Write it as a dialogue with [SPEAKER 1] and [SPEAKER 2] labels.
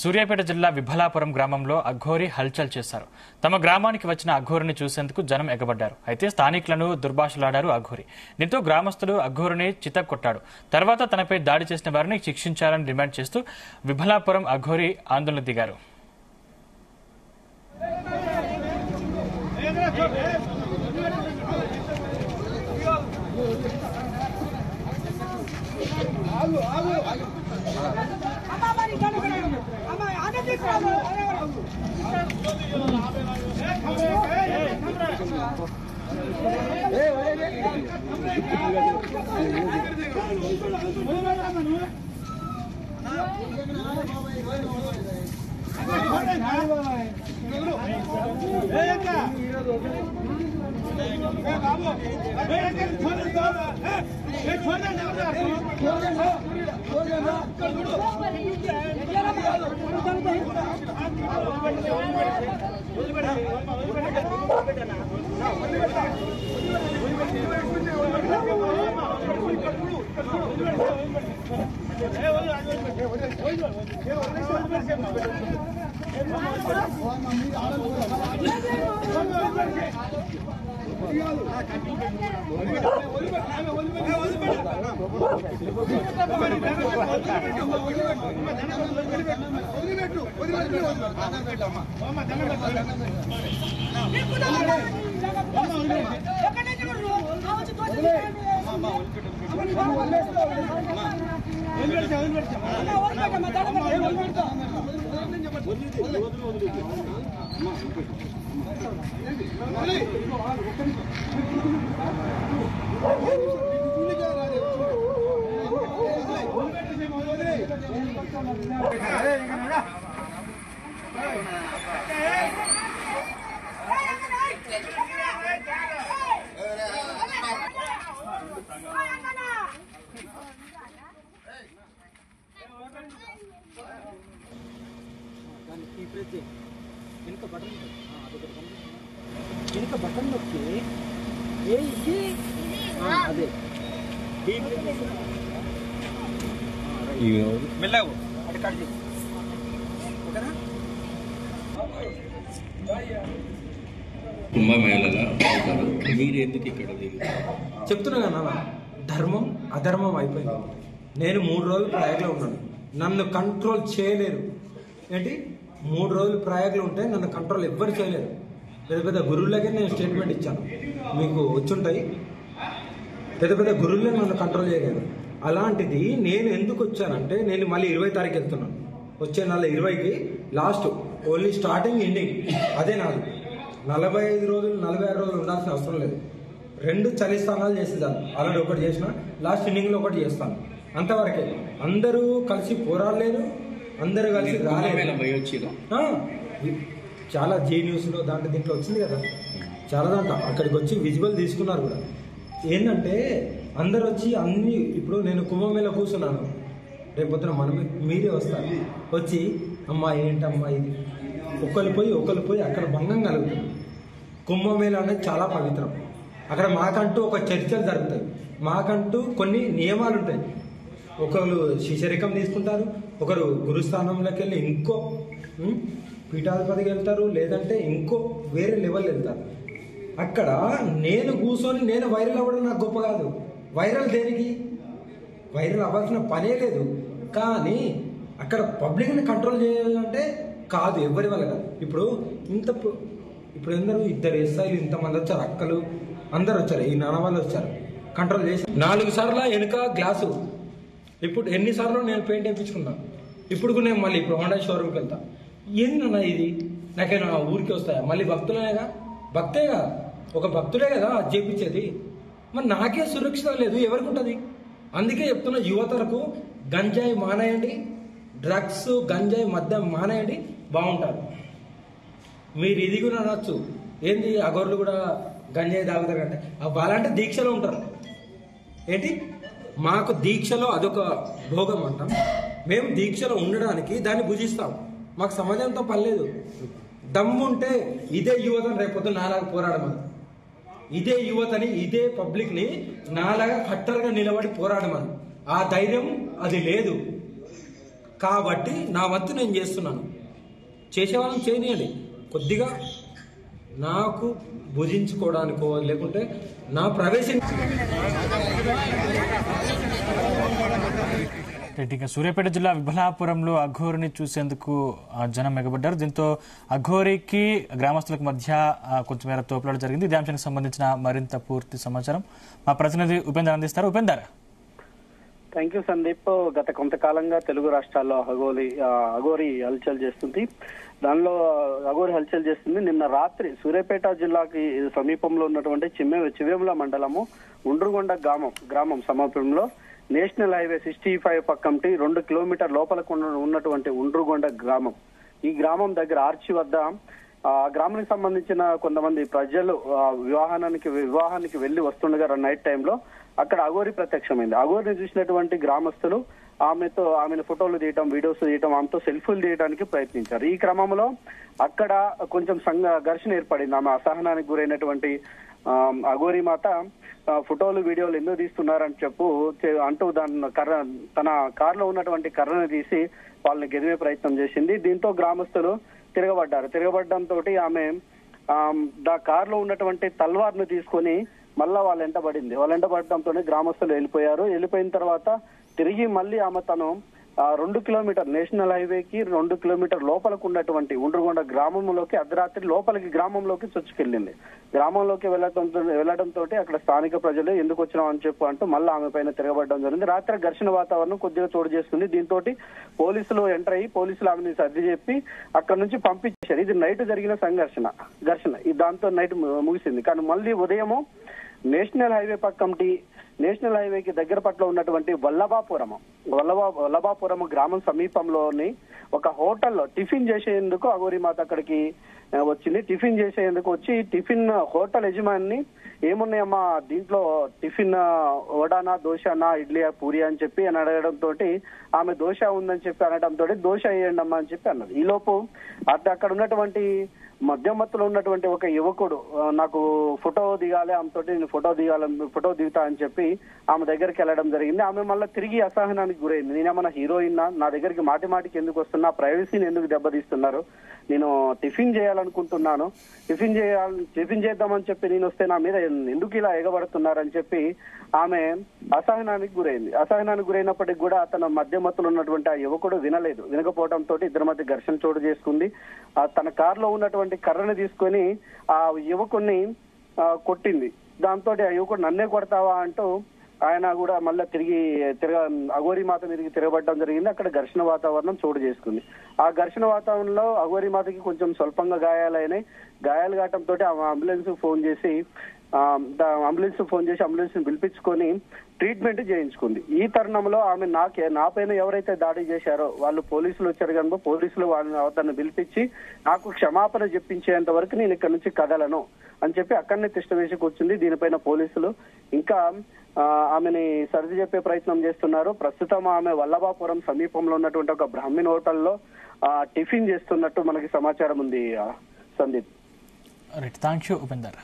[SPEAKER 1] సూర్యాపేట జిల్లా విభలాపురం గ్రామంలో అఘోరి హల్చల్ చేశారు. తమ గ్రామానికి వచ్చిన అఘోరిని చూసేందుకు జనం ఎగబడ్డారు. అయితే స్థానికులను దుర్భాషలాడారు అఘోరి. దీంతో గ్రామస్తులు అఘోరిని చితక్కొట్టాడు. తర్వాత తనపై దాడి చేసిన వారిని శిక్షించాలని డిమాండ్ చేస్తూ విభలాపురం అఘోరి ఆందోళన దిగారు.
[SPEAKER 2] వెనుక బటన్ నొక్కి అదే మెల్లగా అది కట్ చేసి ఓకేనా.
[SPEAKER 3] కుంభమేళగా మీరు ఎందుకు ఇక్కడ
[SPEAKER 2] చెప్తున్నా కదా, ధర్మం అధర్మం అయిపోయింది. నేను 3 రోజులు ప్రయాగ్లో ఉన్నాను, నన్ను కంట్రోల్ చేయలేరు. ఏంటి 3 రోజులు ప్రయాగ్లో ఉంటే నన్ను కంట్రోల్ ఎవ్వరు చేయలేరు. పెద్ద పెద్ద గురువులకే నేను స్టేట్మెంట్ ఇచ్చాను, మీకు వచ్చుంటాయి. పెద్ద పెద్ద గురువులే నన్ను కంట్రోల్ చేయలేదు. అలాంటిది నేను ఎందుకు వచ్చానంటే, నేను మళ్ళీ 20 తారీఖు వెళ్తున్నాను. వచ్చే నెల 20కి లాస్ట్, ఓన్లీ స్టార్టింగ్ ఎండింగ్ అదే నాది. 45 రోజులు 46 రోజులు ఉండాల్సిన అవసరం లేదు. 2 చలి స్థానాలు చేసేదాన్ని, ఆల్రెడీ ఒకటి చేసిన, లాస్ట్ ఇన్నింగ్లో ఒకటి చేస్తాను. అంతవరకే. అందరూ కలిసి పోరాడలేరు, అందరూ కలిసి రాలేదు. చాలా జీ న్యూస్లో దీంట్లో వచ్చింది కదా, చాలా దాంట్లో అక్కడికి వచ్చి విజువల్ తీసుకున్నారు కూడా. ఏంటంటే అందరు వచ్చి అన్ని, ఇప్పుడు నేను కుంభమేళ కూర్చున్నాను, రేపొద్దున మీరే వస్తారు వచ్చి, అమ్మా ఏంటమ్మా ఇది, ఒకరు పోయి అక్కడ భంగం కలుగుతుంది. కుంభమేళ అనేది చాలా పవిత్రం. అక్కడ మాకంటూ ఒక చర్చలు జరుగుతాయి, మాకంటూ కొన్ని నియమాలు ఉంటాయి. ఒకరు శిశరికం తీసుకుంటారు, ఒకరు గురుస్థానంలోకి వెళ్ళి ఇంకో పీఠాధిపతికి వెళ్తారు, లేదంటే ఇంకో వేరే లెవెల్ వెళ్తారు. అక్కడ నేను కూర్చొని నేను వైరల్ అవ్వడం నాకు గొప్ప కాదు. వైరల్ దేనికి? వైరల్ అవ్వాల్సిన పనే లేదు. కానీ అక్కడ పబ్లిక్ని కంట్రోల్ చేయాలంటే కాదు, ఎవరి వల్ల కాదు. ఇప్పుడు ఎందరూ 2 ఎస్ఐలు, ఇంతమంది వచ్చారు, అక్కలు అందరు వచ్చారు, ఈ నాన్న వాళ్ళు వచ్చారు, కంట్రోల్ చేసి 4 సార్లు వెనుక గ్లాసు. ఇప్పుడు ఎన్నిసార్లు నేను పెయింట్ వేయించుకున్నాను. ఇప్పుడు నేను మళ్ళీ ఇప్పుడు హోండా షోరూమ్కి వెళ్తా. ఏందన్నా ఇది, నాకేనా ఊరికి వస్తాయా? మళ్ళీ భక్తేగా, ఒక భక్తుడే కదా అది చేపించేది. మరి నాకే సురక్షిత లేదు, ఎవరికి ఉంటుంది? అందుకే చెప్తున్నా, యువతలకు గంజాయి మానేయండి, డ్రగ్స్ గంజాయి మద్యం మానేయండి, బాగుంటారు. మీరు ఇది కూడా అనొచ్చు, ఏంది అగోర్లు కూడా గంజాయి తాగుతారు అంటే, వాళ్ళంటే దీక్షలో ఉంటారు. ఏంటి మాకు దీక్షలో అదొక భోగం అంటాం. మేము దీక్షలో ఉండడానికి దాన్ని భుజిస్తాం, మాకు సమాజంతో పనిలేదు. దమ్ముంటే ఇదే యువతను రేపొద్దు నాలాగా పోరాడమని, ఇదే యువతని, ఇదే పబ్లిక్ని నాలాగా కట్టరుగా నిలబడి పోరాడమని. ఆ ధైర్యం అది లేదు. కాబట్టి నా వంతు నేను చేస్తున్నాను. చేసేవాళ్ళని చేయనియండి, కొద్దిగా నాకు భుజించుకోవడానికో లేకుంటే నా ప్రవేశం.
[SPEAKER 1] ఇక సూర్యాపేట జిల్లా విబలాపురంలో అఘోరిని చూసేందుకు జనం ఎగబడ్డారు. దీంతో అఘోరికి గ్రామస్తులకు మధ్య కొంచెం తోపులాట జరిగింది. ఇదే అంశానికి సంబంధించిన మరింత పూర్తి సమాచారం మా ప్రతినిధి ఉపేందర్ అందిస్తారు. ఉపేందర్.
[SPEAKER 4] Thank you Sandeep. గత కొంతకాలంగా తెలుగు రాష్ట్రాల్లో అఘోరి హల్చల్ చేస్తుంది. దానిలో అఘోరి హల్చల్ చేస్తుంది. నిన్న రాత్రి సూర్యాపేట జిల్లాకి సమీపంలో ఉన్నటువంటి చివేముల మండలము ఉండ్రుగొండ గ్రామం సమీపంలో నేషనల్ హైవే 65 పక్కంటి 2 కిలోమీటర్ లోపలకు ఉన్నటువంటి ఉండ్రుగొండ గ్రామం. ఈ గ్రామం దగ్గర ఆర్చి వద్ద గ్రామానికి సంబంధించిన కొంతమంది ప్రజలు వివాహానికి వెళ్లి వస్తుండగా నైట్ టైంలో అక్కడ అఘోరి ప్రత్యక్షమైంది. అఘోరిని చూసినటువంటి గ్రామస్తులు ఆమెను ఫోటోలు తీయటం, వీడియోస్ తీయటం, ఆమెతో సెల్ఫీలు తీయడానికి ప్రయత్నించారు. ఈ క్రమంలో అక్కడ కొంచెం ఘర్షణ ఏర్పడింది. ఆమె అసహనానికి గురైనటువంటి అఘోరి మాత ఫోటోలు వీడియోలు ఎందుకు తీస్తున్నారని అంటూ తన కారులో ఉన్నటువంటి కర్రను తీసి వాళ్ళని గెదిమే ప్రయత్నం చేసింది. దీంతో గ్రామస్తులు తిరగబడ్డంతో ఆమె కారులో ఉన్నటువంటి తల్వార్ను తీసుకొని మళ్ళా వాళ్ళ వెంటబడడంతో గ్రామస్తులు వెళ్ళిపోయిన తర్వాత తిరిగి మళ్ళీ ఆమె తను 2 కిలోమీటర్ నేషనల్ హైవేకి 2 కిలోమీటర్ లోపలకు ఉన్నటువంటి ఉండ్రుగొండ గ్రామంలోకి అర్ధరాత్రి లోపలికి గ్రామంలోకి చొచ్చుకెళ్ళింది. గ్రామంలోకి వెళ్లడంతో అక్కడ స్థానిక ప్రజలు ఎందుకు వచ్చినాం అని అంటూ మళ్ళీ ఆమె పైన తిరగబడడం జరిగింది. రాత్రి ఘర్షణ వాతావరణం కొద్దిగా చోటు చేసుకుంది. దీంతో పోలీసులు ఎంటర్ అయ్యి పోలీసులు ఆమెను సర్ది చెప్పి అక్కడ నుంచి పంపించారు. ఇది నైట్ జరిగిన ఘర్షణ దాంతో నైట్ ముగిసింది. కానీ మళ్ళీ ఉదయము నేషనల్ హైవే పక్కంటి నేషనల్ హైవేకి దగ్గర పట్ల ఉన్నటువంటి వల్లభాపురం గ్రామం సమీపంలోని ఒక హోటల్లో టిఫిన్ చేసేందుకు అఘోరి మాత అక్కడికి వచ్చింది. టిఫిన్ చేసేందుకు వచ్చి టిఫిన్ హోటల్ యజమాని ఏమున్నాయమ్మా దీంట్లో టిఫిన్ వడానా, దోశనా, ఇడ్లీ, పూరి అని అడగడంతో ఆమె దోశ ఉందని అనడంతో దోశ వేయండి అమ్మా అని అన్నది. ఈలోపు అక్కడ ఉన్నటువంటి మధ్యమత్తులో ఉన్నటువంటి ఒక యువకుడు నాకు ఫోటో దిగాలి, ఆమెతోటి నేను ఫోటో దిగుతా అని ఆమె దగ్గరికి వెళ్ళడం జరిగింది. ఆమె మళ్ళీ తిరిగి అసహనానికి గురైంది. నేనేమన్నా హీరోయిన్, నా దగ్గరికి మాటికి ఎందుకు వస్తున్నా, ప్రైవసీని ఎందుకు దెబ్బతీస్తున్నారు, నేను టిఫిన్ చేయాలనుకుంటున్నాను, టిఫిన్ చేద్దామని నేను వస్తే నా మీద ఎందుకు ఇలా ఎగబడుతున్నారని ఆమె అసహనానికి గురైనప్పటికీ కూడా తన మధ్యమత్తులో ఉన్నటువంటి ఆ యువకుడు వినకపోవడంతో ఇద్దరి మధ్య ఘర్షణ చోటు చేసుకుంది. తన కారులో ఉన్నటువంటి కర్రని తీసుకొని ఆ యువకుడిని కొట్టింది. దాంతో ఆ యువకుడు నన్నే కొడతావా అంటూ ఆయన కూడా మళ్ళీ అఘోరి మాత మీదకి తిరగబడడం జరిగింది. అక్కడ ఘర్షణ వాతావరణం చోటు చేసుకుంది. ఆ ఘర్షణ వాతావరణంలో అఘోరి మాతకి కొంచెం స్వల్పంగా గాయాలు కావడంతో అంబులెన్స్ ఫోన్ చేసి అంబులెన్స్ ని పిలిపించుకొని ట్రీట్మెంట్ చేయించుకుంది. ఈ తరుణంలో ఆమె నా పైన ఎవరైతే దాడి చేశారో వాళ్ళు పోలీసులు వచ్చారు కనుక పోలీసులు వాళ్ళని పిలిపించి నాకు క్షమాపణ చెప్పించేంత వరకు నేను ఇక్కడ నుంచి కదలను అని అక్కడనే తిష్ట వేసి కూర్చుంది. దీనిపైన పోలీసులు ఇంకా ఆమెని సర్ది చెప్పే ప్రయత్నం చేస్తున్నారు. ప్రస్తుతం ఆమె వల్లభాపురం సమీపంలో ఉన్నటువంటి ఒక బ్రాహ్మణ్ హోటల్లో టిఫిన్ చేస్తున్నట్టు మనకి సమాచారం ఉంది. సందీప్.
[SPEAKER 1] Thank you Upender.